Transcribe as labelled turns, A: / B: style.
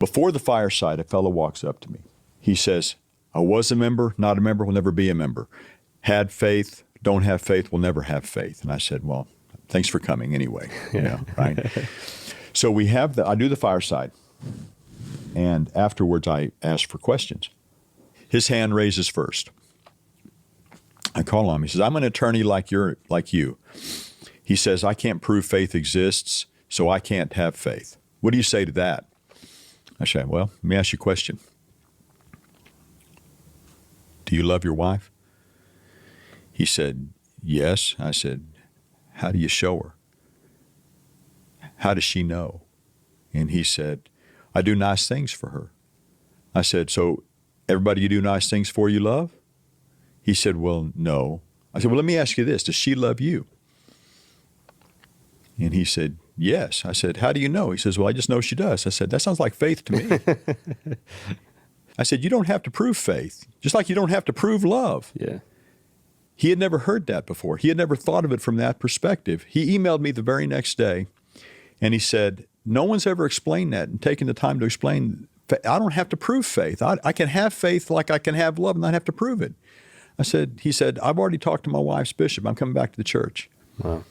A: Before the fireside, a fellow walks up to me. He says, I was a member, not a member, will never be a member. Had faith, don't have faith, will never have faith. And I said, well, thanks for coming anyway. You know, right? So I do the fireside. And afterwards, I ask for questions. His hand raises first. I call on him. He says, I'm an attorney like you. He says, I can't prove faith exists, so I can't have faith. What do you say to that? I say, well, let me ask you a question. Do you love your wife? He said, yes. I said, how do you show her? How does she know? And he said, I do nice things for her. I said, so everybody you do nice things for, you love? He said, well, no. I said, well, let me ask you this. Does she love you? And he said, yes. I said, how do you know? He says, well, I just know she does. I said, that sounds like faith to me. I said, you don't have to prove faith, just like you don't have to prove love.
B: Yeah.
A: He had never heard that before. He had never thought of it from that perspective. He emailed me the very next day, and he said, no one's ever explained that and taken the time to explain, I don't have to prove faith. I can have faith like I can have love and not have to prove it. He said, I've already talked to my wife's bishop. I'm coming back to the church.
B: Wow.